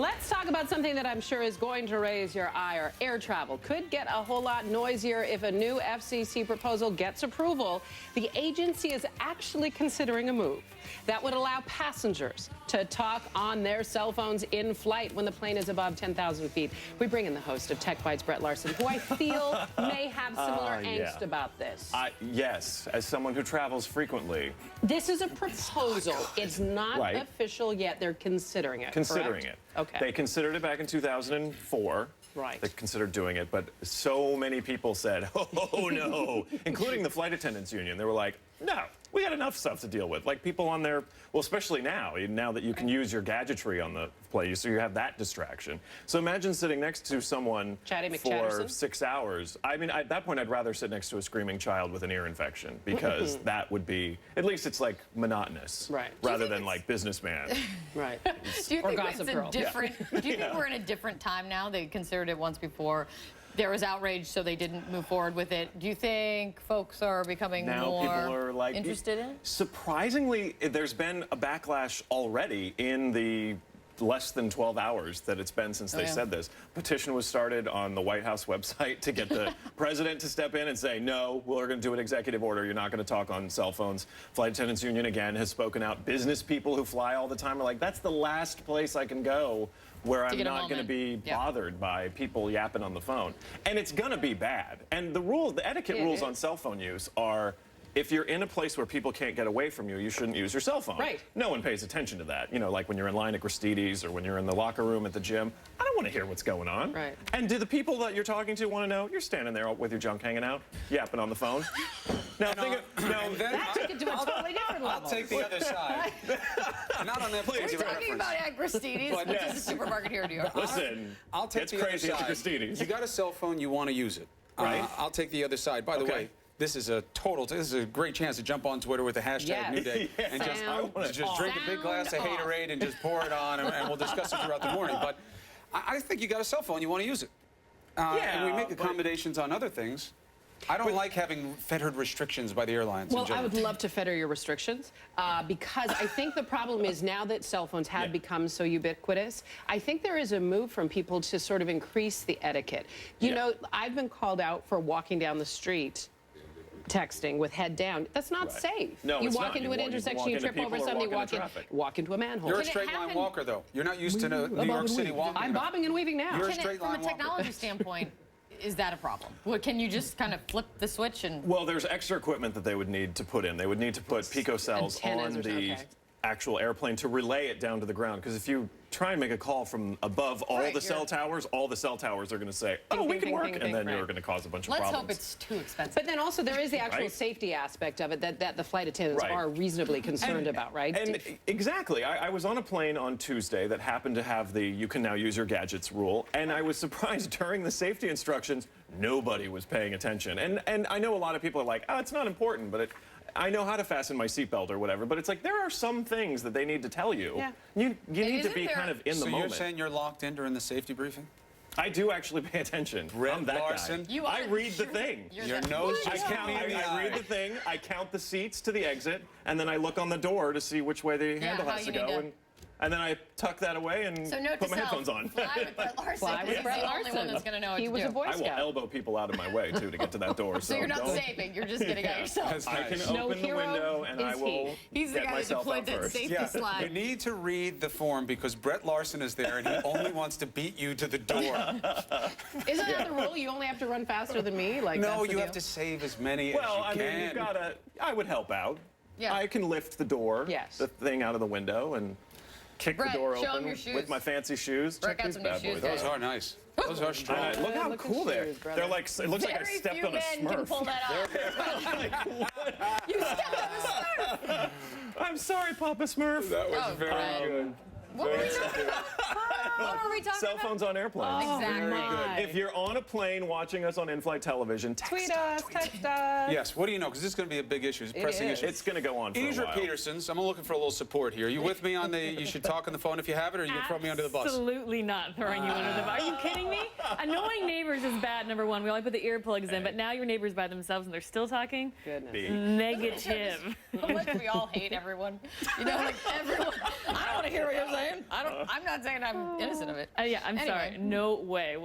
Let's talk about something that I'm sure is going to raise your ire. Air travel could get a whole lot noisier if a new FCC proposal gets approval. The agency is actually considering a move that would allow passengers to talk on their cell phones in flight when the plane is above 10,000 feet. We bring in the host of Tech Bites, Brett Larson, who I feel may have similar angst about this. Yes, as someone who travels frequently. This is a proposal. It's not official yet. They're considering it. Considering correct? it. Okay. They considered it back in 2004. Right. They considered doing it, but so many people said, oh no, including the flight attendants union. They were like, no, we got enough stuff to deal with. Like people on their, well, especially now that you can use your gadgetry on the plane, so you have that distraction. So imagine sitting next to someone for 6 hours. I mean, at that point, I'd rather sit next to a screaming child with an ear infection because that would be, at least it's like monotonous, rather than like businessman. Right. Do you think it's a different? Do you think we're in a different time now? They considered it once before. There was outrage, so they didn't move forward with it. Do you think folks are becoming more people are like, interested in it? Surprisingly, there's been a backlash already in the less than 12 hours that it's been since they said this. Petition was started on the White House website to get the president to step in and say, no, we're going to do an executive order. You're not going to talk on cell phones. Flight Attendants Union, again, has spoken out. Business people who fly all the time are like, that's the last place I can go where I'm not going to be bothered by people yapping on the phone. And it's going to be bad. And the etiquette rules on cell phone use are, if you're in a place where people can't get away from you, you shouldn't use your cell phone. Right. No one pays attention to that. You know, like when you're in line at Gristedes or when you're in the locker room at the gym. I don't want to hear what's going on. Right. And do the people that you're talking to want to know? You're standing there with your junk hanging out, yapping on the phone. Now, that took it to a totally different level. I'll take the other side. Not on that We're talking about at Gristedes, which is a supermarket here in New York. Listen, I'll take it's the crazy other at side. Gristedes. You got a cell phone, you want to use it. Right. I'll take the other side. By the way, this is a great chance to jump on Twitter with the hashtag New Day and just drink a big glass of haterade and just pour it on, and we'll discuss it throughout the morning. But I think you got a cell phone, you want to use it. And we make accommodations on other things. I don't like having fettered restrictions by the airlines. Well, I would love to fetter your restrictions because I think the problem is now that cell phones have become so ubiquitous, I think there is a move from people to sort of increase the etiquette. You know, I've been called out for walking down the street texting with head down. That's not safe. No, you walk into an intersection, you trip over something, walk into a manhole. You're a straight line walker, though. You're not used to New York City walking. I'm bobbing and weaving now. You're a straight line walker. From a technology standpoint, is that a problem? Can you just kind of flip the switch and... Well, there's extra equipment that they would need to put in. They would need to put picocells on the actual airplane to relay it down to the ground. Because if you try and make a call from above all the cell towers are going to say, oh, we can work, and then you're going to cause a bunch of problems. Let's hope it's too expensive. But then also there is the actual safety aspect of it that the flight attendants are reasonably concerned about, right? And exactly. I was on a plane on Tuesday that happened to have the you can now use your gadgets rule, and I was surprised during the safety instructions, nobody was paying attention. And I know a lot of people are like, oh, it's not important, but I know how to fasten my seatbelt or whatever, but it's like there are some things that they need to tell you. Yeah. You need to be kind of in the moment. So you're saying you're locked in during the safety briefing? I do actually pay attention. I'm that Larson. guy. I read the thing. Your nose just hit me in the eye. I read the thing, I count the seats to the exit, and then I look on the door to see which way the handle has to go. And then I tuck that away and put my headphones on. Fly with Brett Larson. Fly with Brett Larson. He's the only one that's going to know what to do. He was a Boy Scout. I will elbow people out of my way, too, to get to that door. So you're not saving. You're just getting out yourself. I can open the window, and I will get myself out first. He's the guy that deployed that safety slide. You need to read the form because Brett Larson is there, and he only wants to beat you to the door. Isn't that the rule? You only have to run faster than me? Like, no, you have to save as many as you can. Well, I mean, you've got to... I would help out. Yeah. I can lift the door, the thing out of the window, and kick the door open with my fancy shoes. Check these bad boys. Those are nice. Those are strong. Look how cool they're. They're like, it looks like I stepped on a Smurf. Can pull that off. You stepped on a Smurf. I'm sorry, Papa Smurf. That was very good. What were we talking about? What were we talking about? Cell phones on airplanes. Exactly. If you're on a plane watching us on in-flight television, tweet us, text us. Yes, what do you know? Because this is going to be a big issue. It's a pressing issue. It's going to go on for a while. Idra Petersons, I'm looking for a little support here. Are you with me on the you should talk on the phone if you have it, or are you going to throw me under the bus? Absolutely not throwing you under the bus. Are you kidding me? Annoying neighbors is bad, number one. We only put the earplugs in, but now your neighbor's by themselves and they're still talking? Goodness. Negative. Like we all hate everyone. You know, like everyone. I don't want to hear what you're saying. I'm not saying I'm innocent. of it. Yeah, I'm sorry. No way.